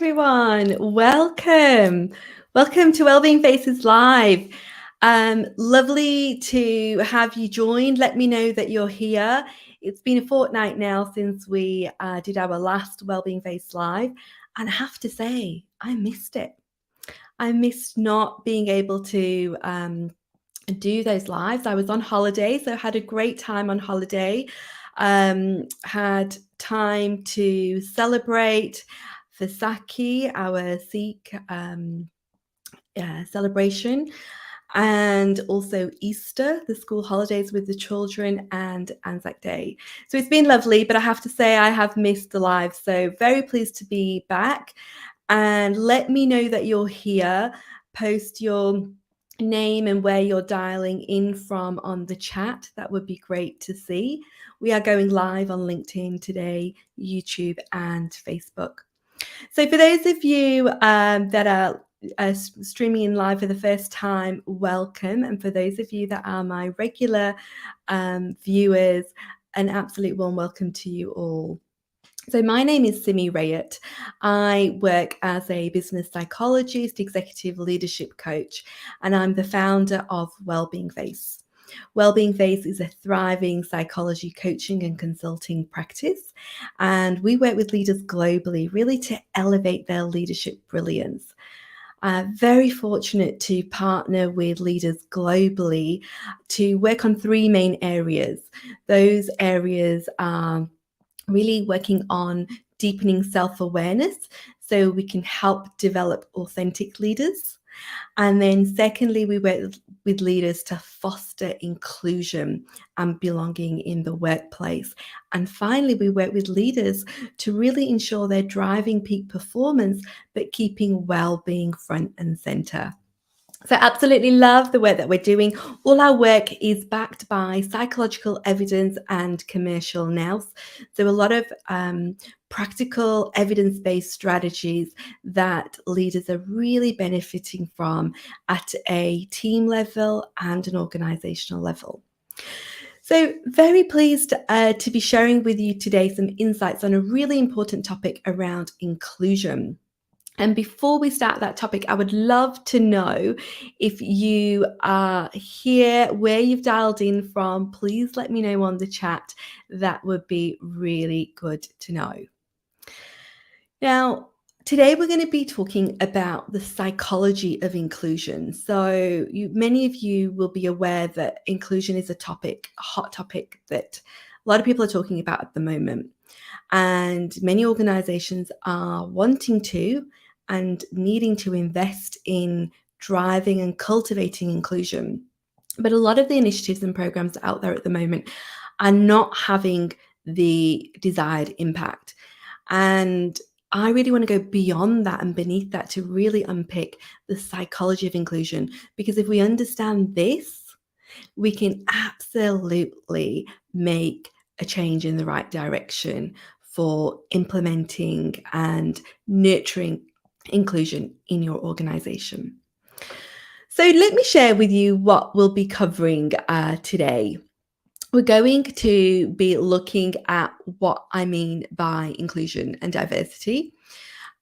everyone. Welcome. Welcome to Wellbeing Faces Live. Lovely to have you joined. Let me know that you're here. It's been a fortnight now since we did our last Wellbeing Face Live, and I have to say, I missed it. I missed not being able to do those lives. I was on holiday, so had a great time on holiday. Had time to celebrate Vaisakhi, our Sikh celebration, and also Easter, the school holidays with the children, and Anzac Day. So it's been lovely, but I have to say I have missed the live. So very pleased to be back. And let me know that you're here. Post your name and where you're dialing in from on the chat. That would be great to see. We are going live on LinkedIn today, YouTube, and Facebook. So for those of you that are streaming in live for the first time, welcome. And for those of you that are my regular viewers, an absolute warm welcome to you all. So my name is Simi. I work as a business psychologist, executive leadership coach, and I'm the founder of Wellbeing Face. Wellbeing Face is a thriving psychology coaching and consulting practice, and we work with leaders globally, really to elevate their leadership brilliance. Very fortunate to partner with leaders globally to work on three main areas. Those areas are really working on deepening self-awareness so we can help develop authentic leaders. And then secondly, we work with leaders to foster inclusion and belonging in the workplace. And finally, we work with leaders to really ensure they're driving peak performance, but keeping well-being front and center. So absolutely love the work that we're doing. All our work is backed by psychological evidence and commercial nous. So a lot of practical evidence-based strategies that leaders are really benefiting from at a team level and an organizational level. So very pleased to be sharing with you today some insights on a really important topic around inclusion. And before we start that topic, I would love to know if you are here, where you've dialed in from. Please let me know on the chat. That would be really good to know. Now, today we're going to be talking about the psychology of inclusion. So many of you will be aware that inclusion is a hot topic that a lot of people are talking about at the moment. And many organizations are wanting to and needing to invest in driving and cultivating inclusion. But a lot of the initiatives and programs out there at the moment are not having the desired impact. And I really want to go beyond that and beneath that to really unpick the psychology of inclusion. Because if we understand this, we can absolutely make a change in the right direction for implementing and nurturing inclusion in your organization. So let me share with you what we'll be covering today. We're going to be looking at what I mean by inclusion and diversity.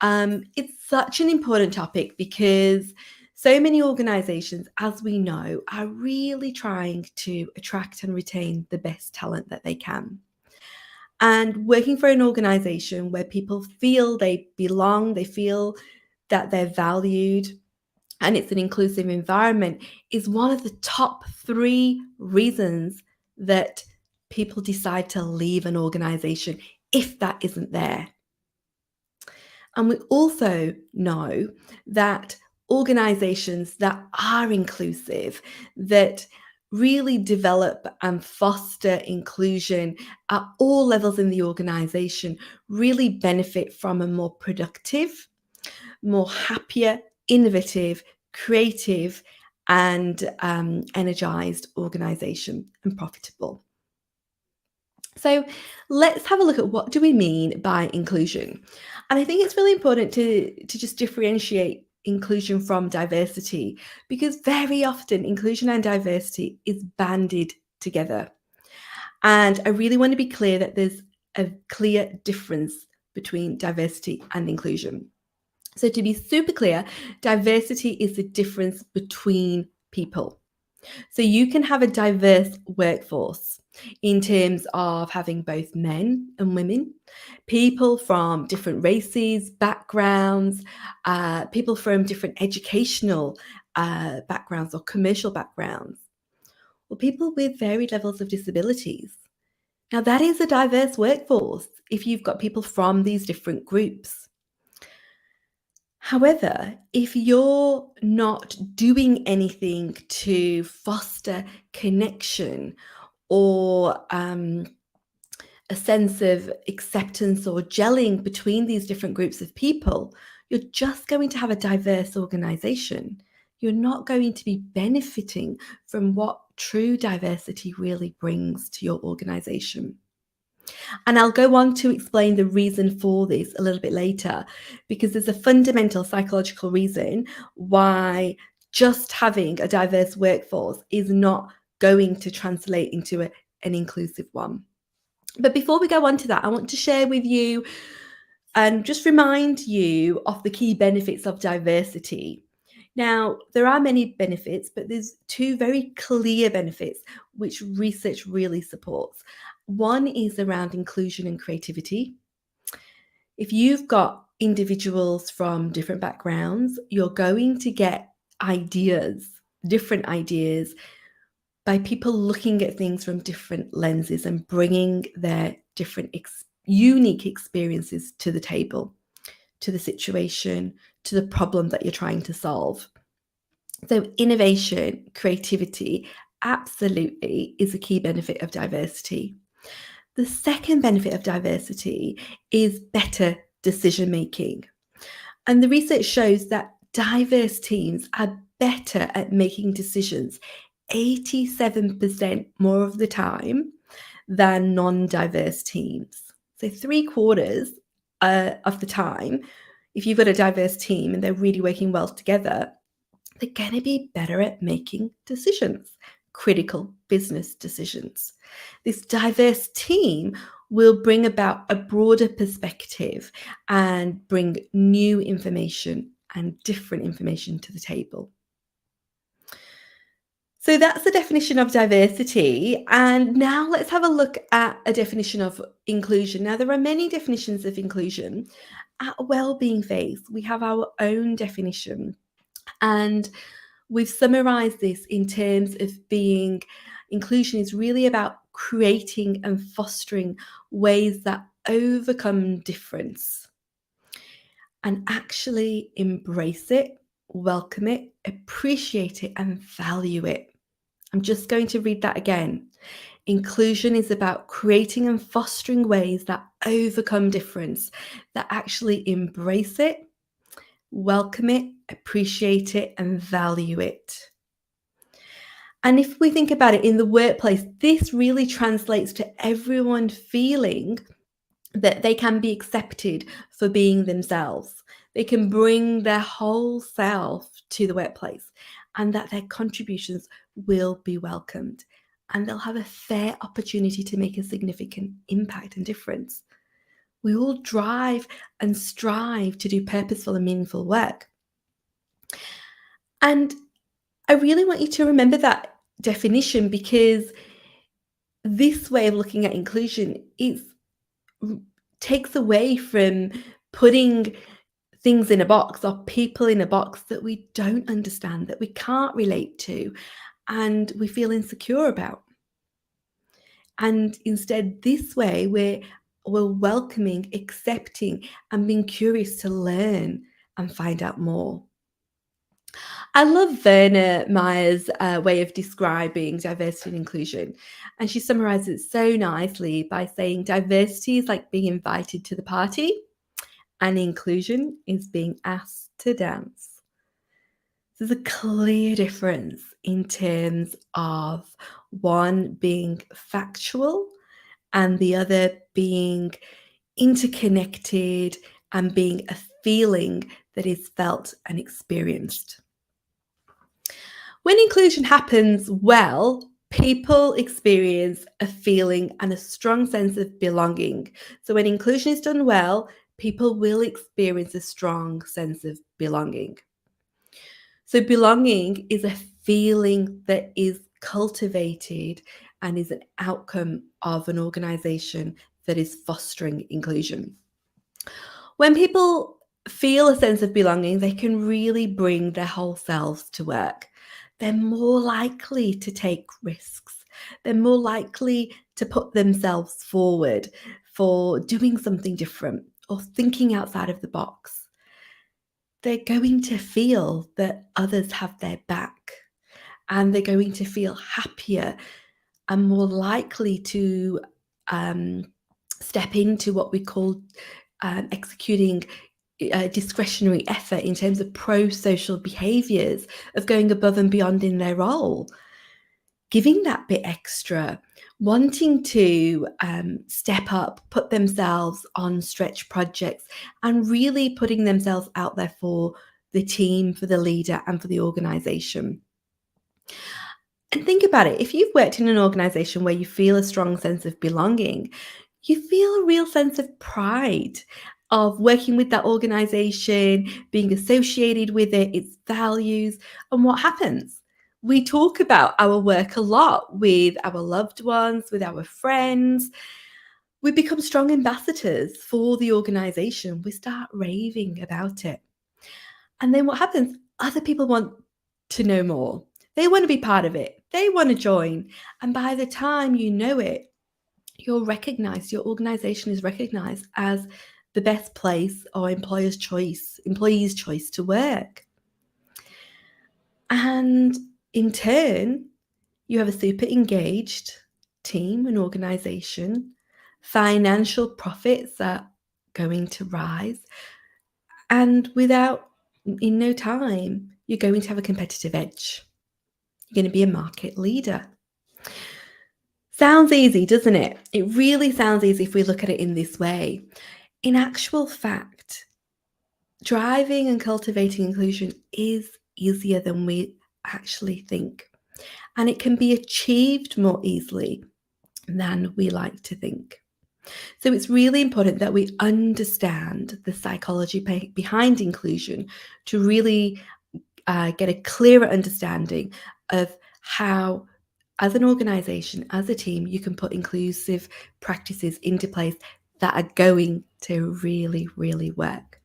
It's such an important topic because so many organizations, as we know, are really trying to attract and retain the best talent that they can. And working for an organization where people feel they belong, they feel that they're valued, and it's an inclusive environment is one of the top 3 reasons that people decide to leave an organization if that isn't there. And we also know that organizations that are inclusive, that really develop and foster inclusion at all levels in the organization, really benefit from a more productive, more happier, innovative, creative, and energized organization, and profitable. So let's have a look at what do we mean by inclusion. And I think it's really important to just differentiate inclusion from diversity, because very often inclusion and diversity is banded together. And I really want to be clear that there's a clear difference between diversity and inclusion. So to be super clear, diversity is the difference between people. So you can have a diverse workforce in terms of having both men and women, people from different races, backgrounds, people from different educational backgrounds or commercial backgrounds, or people with varied levels of disabilities. Now, that is a diverse workforce if you've got people from these different groups. However, if you're not doing anything to foster connection or a sense of acceptance or gelling between these different groups of people, you're just going to have a diverse organization. You're not going to be benefiting from what true diversity really brings to your organization. And I'll go on to explain the reason for this a little bit later, because there's a fundamental psychological reason why just having a diverse workforce is not going to translate into an inclusive one. But before we go on to that, I want to share with you and just remind you of the key benefits of diversity. Now, there are many benefits, but there's two very clear benefits which research really supports. One is around inclusion and creativity. If you've got individuals from different backgrounds, you're going to get ideas, different ideas, by people looking at things from different lenses and bringing their different unique experiences to the table, to the situation, to the problem that you're trying to solve. So innovation, creativity, absolutely is a key benefit of diversity. The second benefit of diversity is better decision making. And the research shows that diverse teams are better at making decisions 87% more of the time than non-diverse teams. So 3/4 of the time, if you've got a diverse team and they're really working well together, they're going to be better at making decisions, critical business decisions. This diverse team will bring about a broader perspective and bring new information and different information to the table. So that's the definition of diversity. And now let's have a look at a definition of inclusion. Now, there are many definitions of inclusion. At Wellbeing Face, we have our own definition. And we've summarized this in terms of being inclusion is really about creating and fostering ways that overcome difference and actually embrace it, welcome it, appreciate it, and value it. I'm just going to read that again. Inclusion is about creating and fostering ways that overcome difference, that actually embrace it, welcome it, appreciate it, and value it. And if we think about it in the workplace, this really translates to everyone feeling that they can be accepted for being themselves. They can bring their whole self to the workplace and that their contributions will be welcomed and they'll have a fair opportunity to make a significant impact and difference. We all drive and strive to do purposeful and meaningful work. And I really want you to remember that definition, because this way of looking at inclusion takes away from putting things in a box or people in a box that we don't understand, that we can't relate to, and we feel insecure about. And instead, this way, we're welcoming, accepting, and being curious to learn and find out more. I love Verna Meyer's way of describing diversity and inclusion. And she summarizes it so nicely by saying diversity is like being invited to the party, and inclusion is being asked to dance. There's a clear difference in terms of one being factual and the other being interconnected and being a feeling that is felt and experienced. When inclusion happens well, people experience a feeling and a strong sense of belonging. So when inclusion is done well, people will experience a strong sense of belonging. So, belonging is a feeling that is cultivated and is an outcome of an organization that is fostering inclusion. When people feel a sense of belonging, they can really bring their whole selves to work. They're more likely to take risks. They're more likely to put themselves forward for doing something different or thinking outside of the box. They're going to feel that others have their back, and they're going to feel happier and more likely to um, step into what we call executing discretionary effort in terms of pro-social behaviours of going above and beyond in their role, giving that bit extra, wanting to step up, put themselves on stretch projects, and really putting themselves out there for the team, for the leader, and for the organisation. And think about it, if you've worked in an organisation where you feel a strong sense of belonging, you feel a real sense of pride of working with that organisation, being associated with it, its values. And what happens? We talk about our work a lot with our loved ones, with our friends. We become strong ambassadors for the organisation. We start raving about it. And then what happens? Other people want to know more. They want to be part of it. They want to join. And by the time you know it, you're recognized, your organization is recognized as the best place or employee's choice to work. And in turn, you have a super engaged team and organization. Financial profits are going to rise. And in no time, you're going to have a competitive edge. You're going to be a market leader. Sounds easy, doesn't it? It really sounds easy if we look at it in this way. In actual fact, driving and cultivating inclusion is easier than we actually think. And it can be achieved more easily than we like to think. So it's really important that we understand the psychology behind inclusion to really get a clearer understanding of how, as an organization, as a team, you can put inclusive practices into place that are going to really, really work.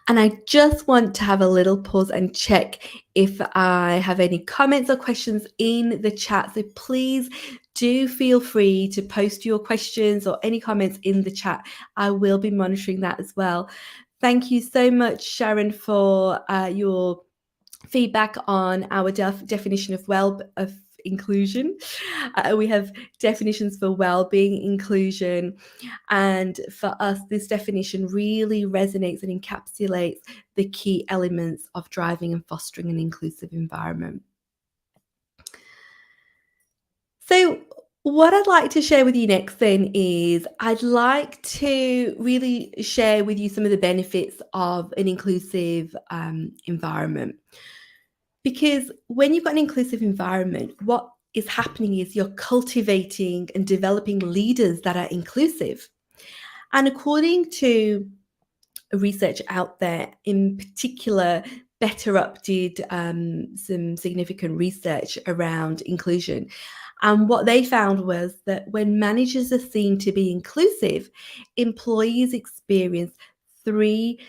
And I just want to have a little pause and check if I have any comments or questions in the chat. So please do feel free to post your questions or any comments in the chat. I will be monitoring that as well. Thank you so much, Sharon, for your feedback on our definition of inclusion. We have definitions for well-being, inclusion, and for us, this definition really resonates and encapsulates the key elements of driving and fostering an inclusive environment. So what I'd like to share with you next then is I'd like to really share with you some of the benefits of an inclusive environment. Because when you've got an inclusive environment, what is happening is you're cultivating and developing leaders that are inclusive. And according to research out there, in particular, Better Up did some significant research around inclusion. And what they found was that when managers are seen to be inclusive, employees experience 3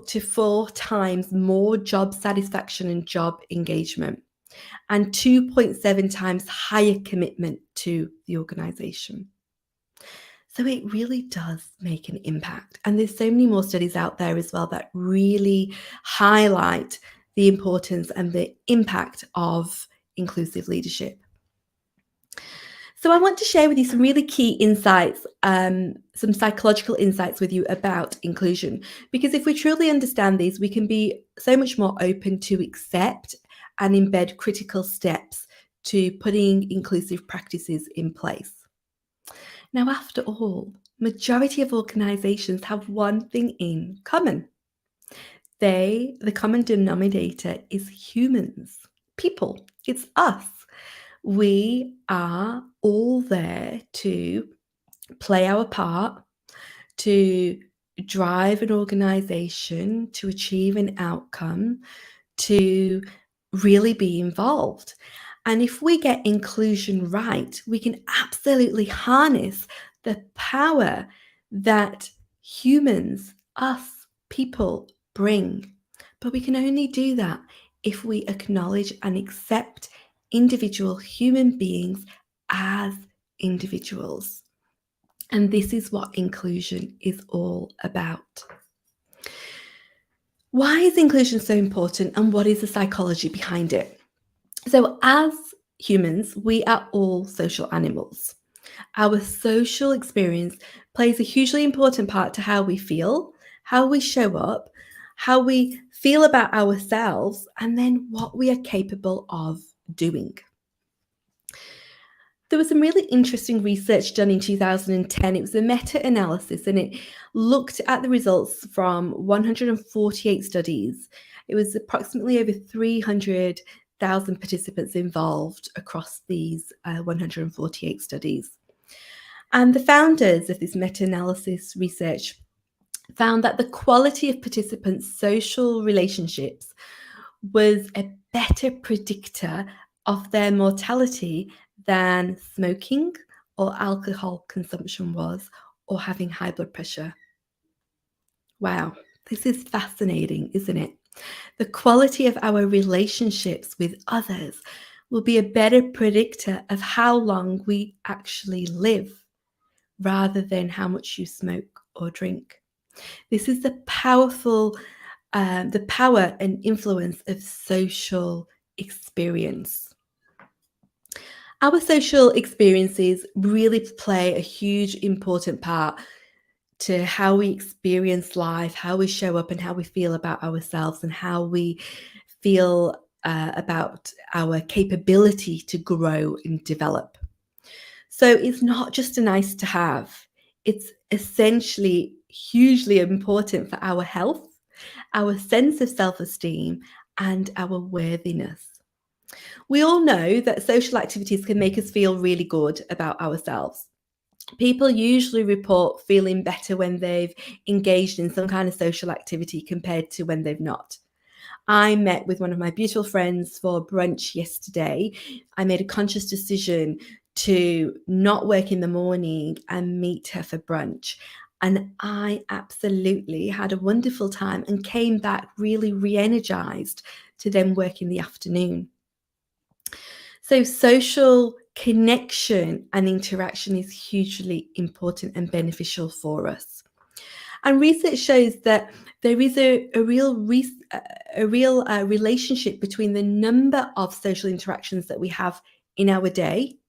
to 4 times more job satisfaction and job engagement, and 2.7 times higher commitment to the organization. So it really does make an impact. And there's so many more studies out there as well that really highlight the importance and the impact of inclusive leadership. So I want to share with you some really key insights, some psychological insights with you about inclusion, because if we truly understand these, we can be so much more open to accept and embed critical steps to putting inclusive practices in place. Now, after all, majority of organizations have one thing in common. The common denominator is humans, people. It's us. We are all there to play our part, to drive an organization to achieve an outcome, to really be involved. And if we get inclusion right, we can absolutely harness the power that humans, us people, bring. But we can only do that if we acknowledge and accept individual human beings as individuals. And this is what inclusion is all about. Why is inclusion so important, and what is the psychology behind it? So, as humans, we are all social animals. Our social experience plays a hugely important part to how we feel, how we show up, how we feel about ourselves, and then what we are capable of doing. There was some really interesting research done in 2010. It was a meta-analysis, and it looked at the results from 148 studies. It was approximately over 300,000 participants involved across these 148 studies. And the founders of this meta-analysis research found that the quality of participants' social relationships was a better predictor of their mortality than smoking or alcohol consumption was, or having high blood pressure. Wow, this is fascinating, isn't it? The quality of our relationships with others will be a better predictor of how long we actually live, rather than how much you smoke or drink. This is the power and influence of social experience. Our social experiences really play a huge, important part to how we experience life, how we show up, and how we feel about ourselves, and how we feel about our capability to grow and develop. So it's not just a nice to have, it's essentially hugely important for our health, our sense of self-esteem, and our worthiness. We all know that social activities can make us feel really good about ourselves. People usually report feeling better when they've engaged in some kind of social activity compared to when they've not. I met with one of my beautiful friends for brunch yesterday. I made a conscious decision to not work in the morning and meet her for brunch. And I absolutely had a wonderful time and came back really re-energized to then work in the afternoon. So social connection and interaction is hugely important and beneficial for us. And research shows that there is a real relationship between the number of social interactions that we have in our day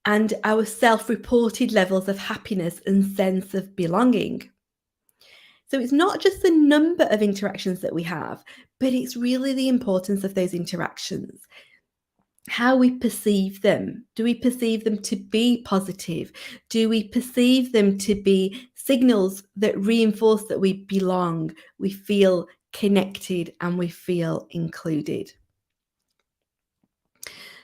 and our self-reported levels of happiness and sense of belonging. So it's not just the number of interactions that we have, but it's really the importance of those interactions. How we perceive them. Do we perceive them to be positive? Do we perceive them to be signals that reinforce that we belong, we feel connected, and we feel included?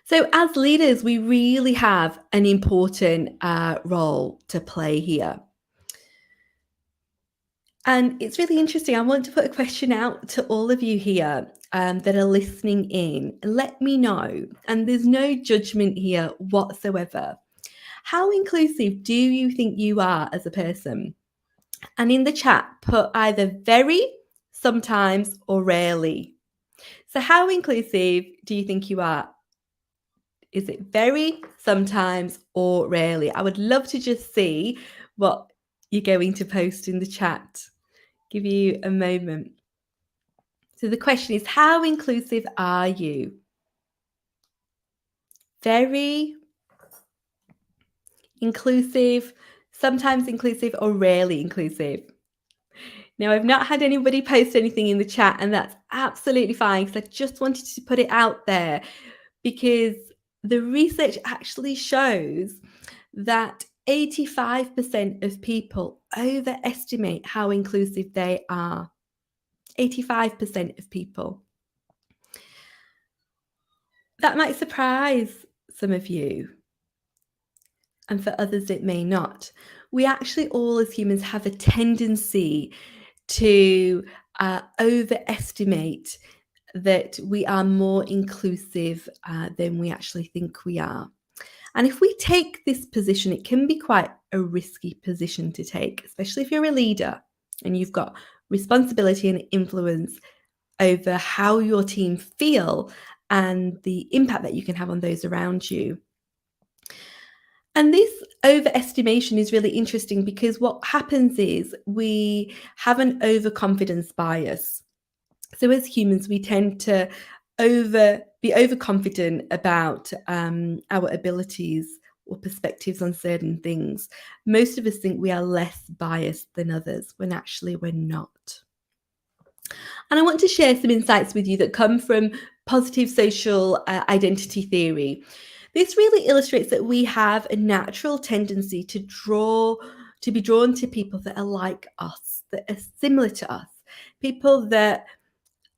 So as leaders, we really have an important role to play here. And it's really interesting. I want to put a question out to all of you here that are listening in. Let me know, and there's no judgment here whatsoever. How inclusive do you think you are as a person? And in the chat, put either very, sometimes, or rarely. So how inclusive do you think you are? Is it very, sometimes, or rarely? I would love to just see what you're going to post in the chat. Give you a moment. So the question is, how inclusive are you? Very inclusive, sometimes inclusive, or rarely inclusive? Now, I've not had anybody post anything in the chat, and that's absolutely fine, because I just wanted to put it out there, because the research actually shows that 85% of people overestimate how inclusive they are. 85% of people. That might surprise some of you. and for others it may not. We actually all as humans have a tendency to overestimate that we are more inclusive than we actually think we are. And if we take this position, it can be quite a risky position to take, especially if you're a leader and you've got responsibility and influence over how your team feel and the impact that you can have on those around you. And this overestimation is really interesting because what happens is we have an overconfidence bias. So as humans, we tend to be overconfident about our abilities or perspectives on certain things. Most of us think we are less biased than others when actually we're not. And I want to share some insights with you that come from positive social identity theory. This really illustrates that we have a natural tendency to be drawn to people that are like us, that are similar to us, people that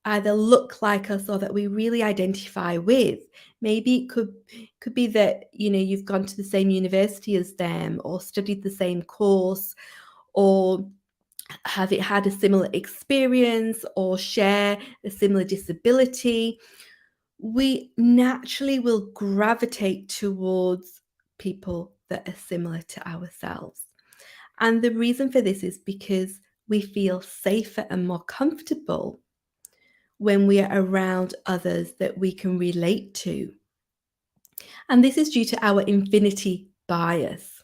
either look like us or that we really identify with. Maybe it could be that you've gone to the same university as them or studied the same course or have it had a similar experience or share a similar disability. We naturally will gravitate towards people that are similar to ourselves. And the reason for this is because we feel safer and more comfortable when we are around others that we can relate to. And this is due to our infinity bias.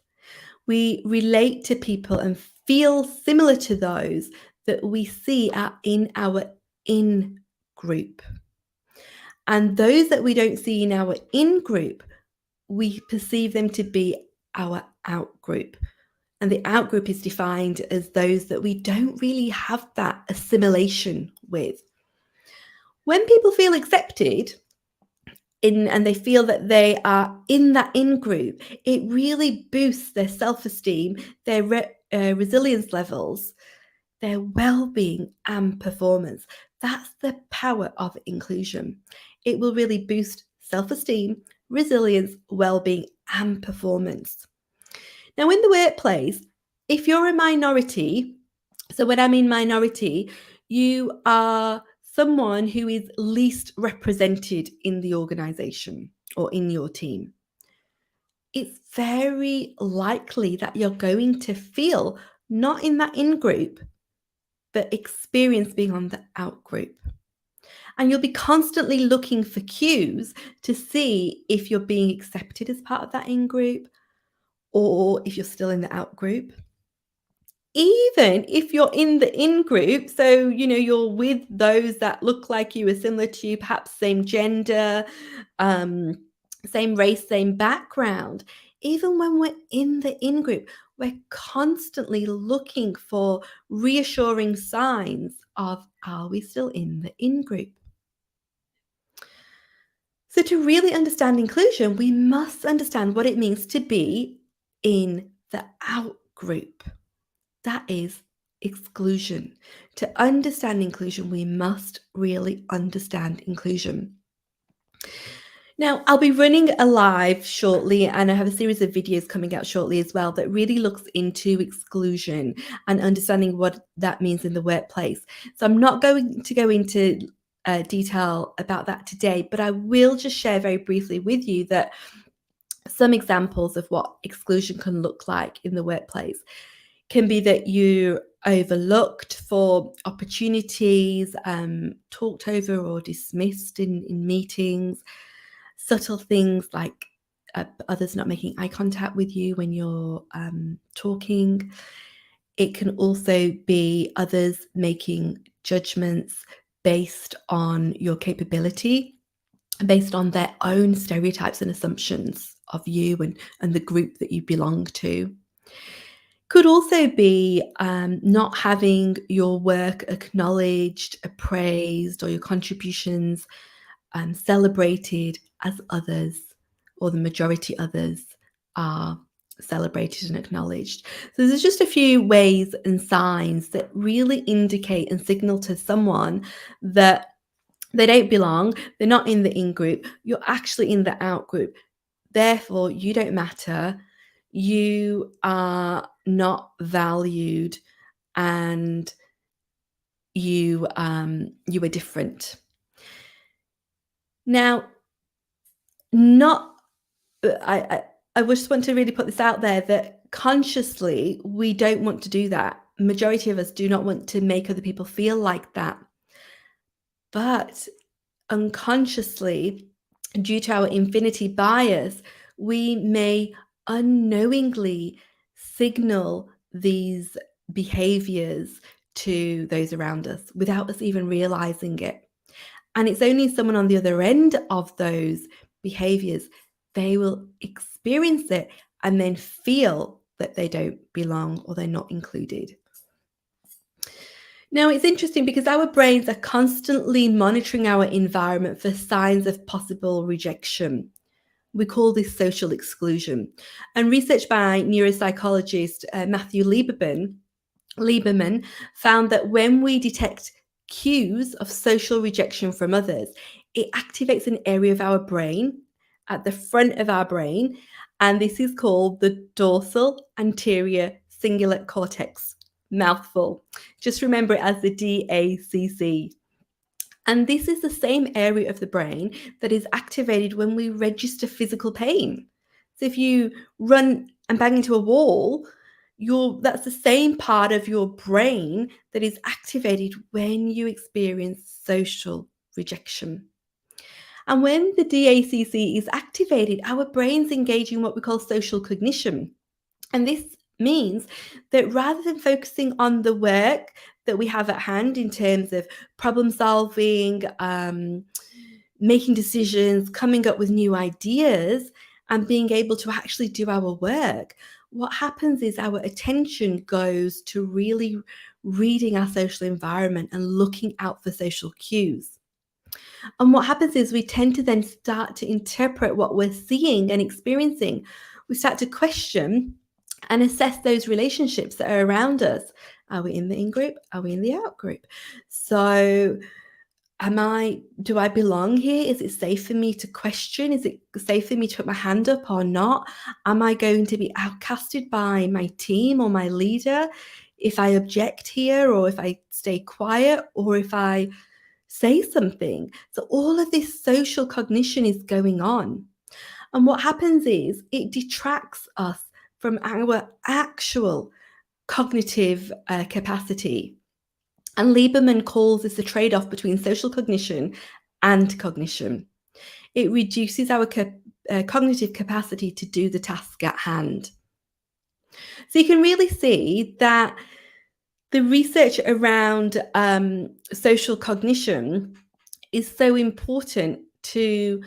We relate to people and feel similar to those that we see are in our in group. And those that we don't see in our in group, we perceive them to be our out group. And the out group is defined as those that we don't really have that assimilation with. When people feel accepted and they feel that they are in that in group, it really boosts their self-esteem, their resilience levels, their well-being and performance. That's the power of inclusion. It will really boost self-esteem, resilience, well-being and performance. Now, in the workplace, if you're a minority, so when I mean minority, you are someone who is least represented in the organization or in your team. It's very likely that you're going to feel not in that in group, but experience being on the out group. And you'll be constantly looking for cues to see if you're being accepted as part of that in group or if you're still in the out group. Even if you're in the in group, so you're with those that look like you, are similar to you, perhaps same gender, same race, same background. Even when we're in the in group, we're constantly looking for reassuring signs of, are we still in the in group? So to really understand inclusion, we must understand what it means to be in the out group. That is exclusion. To understand inclusion, we must really understand inclusion. Now, I'll be running a live shortly, and I have a series of videos coming out shortly as well that really looks into exclusion and understanding what that means in the workplace. So I'm not going to go into detail about that today, but I will just share very briefly with you that some examples of what exclusion can look like in the workplace can be that you're overlooked for opportunities, talked over or dismissed in meetings, subtle things like others not making eye contact with you when you're talking. It can also be others making judgments based on your capability, based on their own stereotypes and assumptions of you and the group that you belong to. Could also be not having your work acknowledged, appraised, or your contributions celebrated as others or the majority others are celebrated and acknowledged. So there's just a few ways and signs that really indicate and signal to someone that they don't belong, they're not in the in group, you're actually in the out group. Therefore, you don't matter. you are not valued, and you are different. Now, not I just want to really put this out there that consciously we don't want to do that. Majority of us do not want to make other people feel like that. But unconsciously, due to our infinity bias, we may unknowingly signal these behaviors to those around us without us even realizing it. And it's only someone on the other end of those behaviors, they will experience it and then feel that they don't belong or they're not included. Now, it's interesting because our brains are constantly monitoring our environment for signs of possible rejection. We call this social exclusion. And research by neuropsychologist Matthew Lieberman found that when we detect cues of social rejection from others, it activates an area of our brain at the front of our brain, and this is called the dorsal anterior cingulate cortex. Mouthful. Just remember it as the DACC. And this is the same area of the brain that is activated when we register physical pain. So if you run and bang into a wall, that's the same part of your brain that is activated when you experience social rejection. And when the DACC is activated, our brains engage in what we call social cognition. And this means that rather than focusing on the work that we have at hand in terms of problem solving, making decisions, coming up with new ideas, and being able to actually do our work, what happens is our attention goes to really reading our social environment and looking out for social cues. And what happens is we tend to then start to interpret what we're seeing and experiencing. We start to question and assess those relationships that are around us. Are we in the in group? Are we in the out group? So do I belong here? Is it safe for me to question? Is it safe for me to put my hand up or not? Am I going to be outcasted by my team or my leader if I object here, or if I stay quiet, or if I say something? So all of this social cognition is going on. And what happens is it detracts us from our actual cognitive capacity. And Lieberman calls this a trade-off between social cognition and cognition. It reduces our cognitive capacity to do the task at hand. So you can really see that the research around social cognition is so important to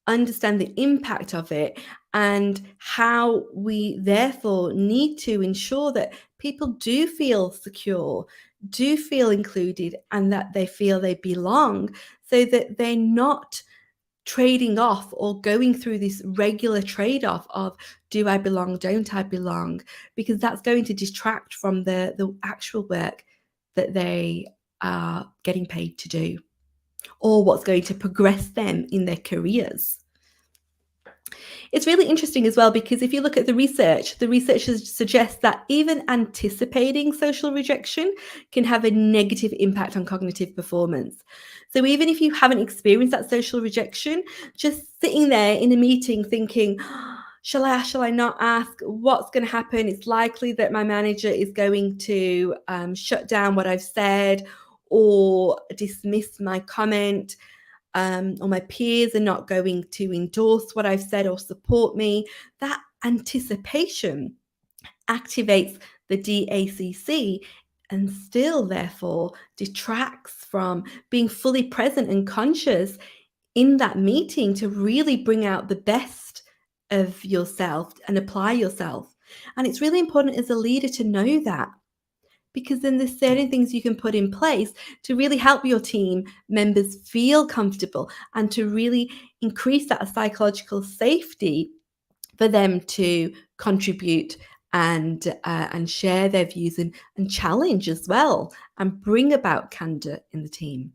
understand the impact of it, and how we therefore need to ensure that people do feel secure, do feel included, and that they feel they belong, so that they're not trading off or going through this regular trade-off of, do I belong, don't I belong? Because that's going to distract from the actual work that they are getting paid to do, or what's going to progress them in their careers. It's really interesting as well, because if you look at the researchers suggest that even anticipating social rejection can have a negative impact on cognitive performance. So even if you haven't experienced that social rejection, just sitting there in a meeting thinking, shall I ask, shall I not ask? What's going to happen? It's likely that my manager is going to shut down what I've said or dismiss my comment. Or my peers are not going to endorse what I've said or support me. That anticipation activates the DACC and still, therefore, detracts from being fully present and conscious in that meeting to really bring out the best of yourself and apply yourself. And it's really important as a leader to know that, because then there's certain things you can put in place to really help your team members feel comfortable and to really increase that psychological safety for them to contribute and share their views and challenge as well, and bring about candor in the team.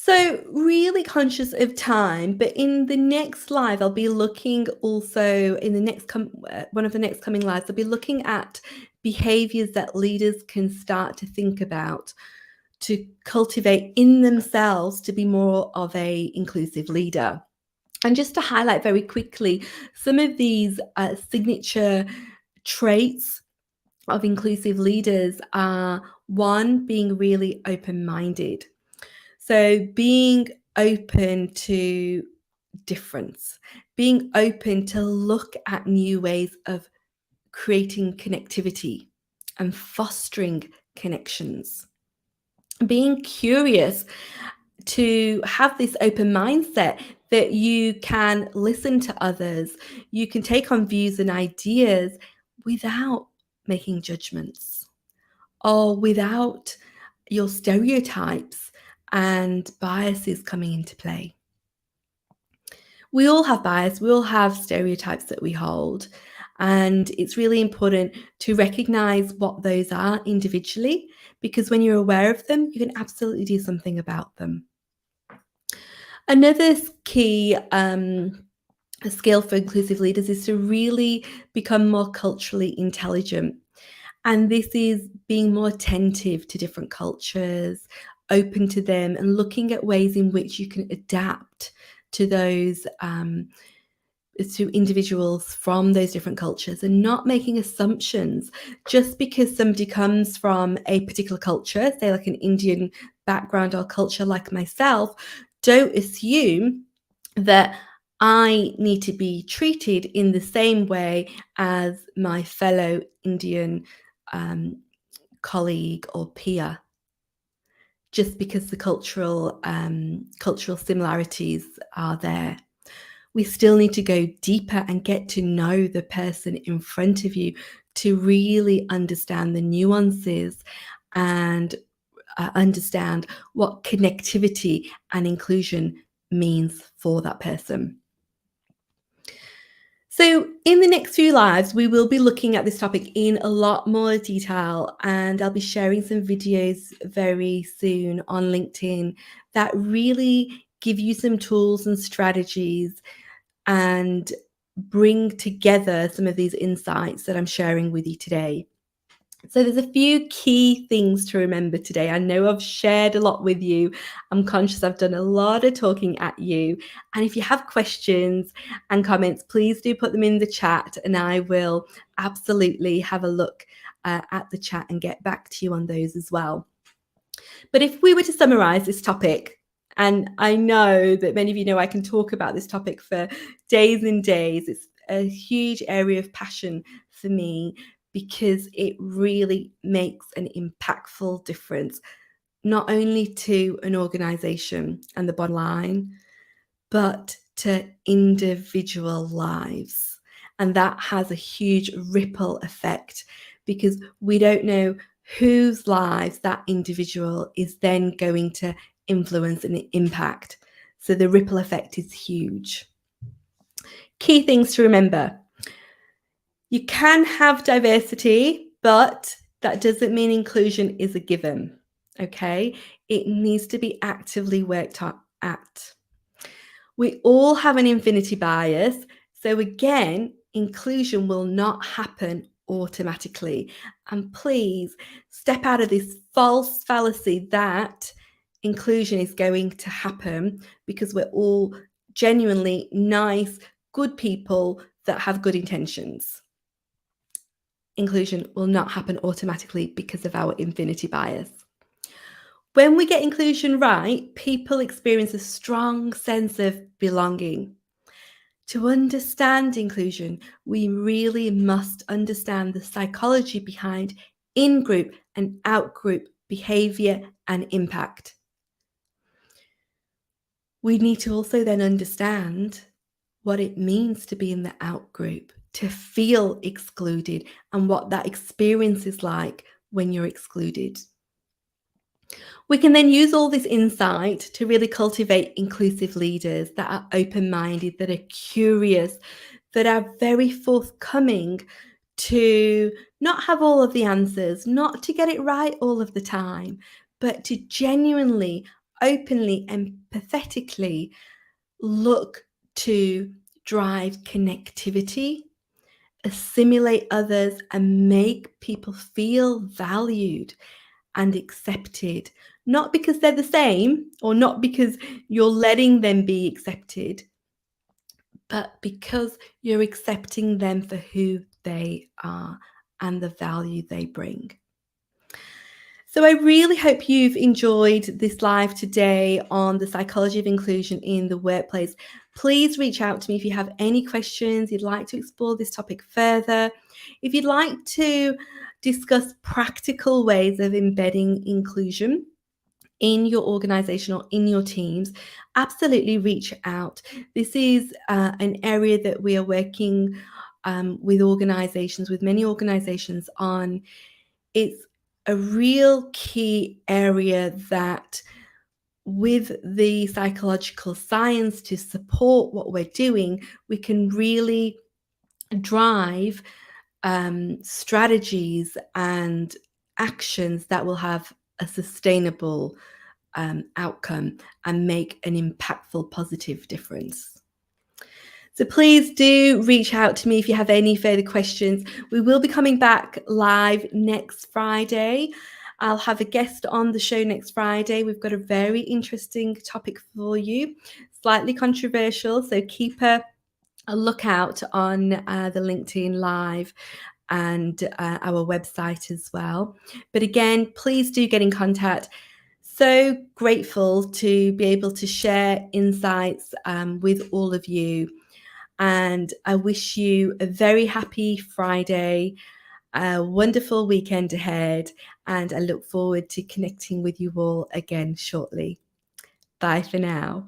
So, really conscious of time, but in the next live, I'll be looking also in the one of the next coming lives, I'll be looking at behaviors that leaders can start to think about to cultivate in themselves to be more of a inclusive leader. And just to highlight very quickly, some of these signature traits of inclusive leaders are one, being really open minded. So, being open to difference, being open to look at new ways of creating connectivity and fostering connections, being curious to have this open mindset that you can listen to others, you can take on views and ideas without making judgments or without your stereotypes and biases coming into play. We all have bias, we all have stereotypes that we hold, and it's really important to recognize what those are individually, because when you're aware of them, you can absolutely do something about them. Another key skill for inclusive leaders is to really become more culturally intelligent. And this is being more attentive to different cultures, open to them, and looking at ways in which you can adapt to those to individuals from those different cultures, and not making assumptions just because somebody comes from a particular culture, say like an Indian background or culture like myself. Don't assume that I need to be treated in the same way as my fellow Indian colleague or peer, just because the cultural similarities are there. We still need to go deeper and get to know the person in front of you to really understand the nuances and understand what connectivity and inclusion means for that person. So, in the next few lives, we will be looking at this topic in a lot more detail, and I'll be sharing some videos very soon on LinkedIn that really give you some tools and strategies and bring together some of these insights that I'm sharing with you today. So there's a few key things to remember today. I know I've shared a lot with you. I'm conscious I've done a lot of talking at you. And if you have questions and comments, please do put them in the chat and I will absolutely have a look at the chat and get back to you on those as well. But if we were to summarize this topic, and I know that many of you know I can talk about this topic for days and days, it's a huge area of passion for me because it really makes an impactful difference, not only to an organization and the bottom line, but to individual lives. And that has a huge ripple effect because we don't know whose lives that individual is then going to influence and impact. So the ripple effect is huge. Key things to remember. You can have diversity, but that doesn't mean inclusion is a given. Okay? It needs to be actively worked at. We all have an infinity bias. So again, inclusion will not happen automatically. And please step out of this false fallacy that inclusion is going to happen because we're all genuinely nice, good people that have good intentions. Inclusion will not happen automatically because of our infinity bias. When we get inclusion right, people experience a strong sense of belonging. To understand inclusion, we really must understand the psychology behind in-group and out-group behavior and impact. We need to also then understand what it means to be in the out-group, to feel excluded, and what that experience is like when you're excluded. We can then use all this insight to really cultivate inclusive leaders that are open-minded, that are curious, that are very forthcoming to not have all of the answers, not to get it right all of the time, but to genuinely openly, empathetically look to drive connectivity, assimilate others, and make people feel valued and accepted, not because they're the same or not because you're letting them be accepted, but because you're accepting them for who they are and the value they bring. So I really hope you've enjoyed this live today on the psychology of inclusion in the workplace. Please reach out to me if you have any questions, you'd like to explore this topic further. If you'd like to discuss practical ways of embedding inclusion in your organization or in your teams, absolutely reach out. This is an area that we are working with organizations, with many organizations on. It's a real key area that, with the psychological science to support what we're doing, we can really drive strategies and actions that will have a sustainable outcome and make an impactful, positive difference. So please do reach out to me if you have any further questions. We will be coming back live next Friday. I'll have a guest on the show next Friday. We've got a very interesting topic for you, slightly controversial, so keep a lookout on the LinkedIn Live and our website as well. But again, please do get in contact. So grateful to be able to share insights with all of you. And I wish you a very happy Friday, a wonderful weekend ahead, and I look forward to connecting with you all again shortly. Bye for now.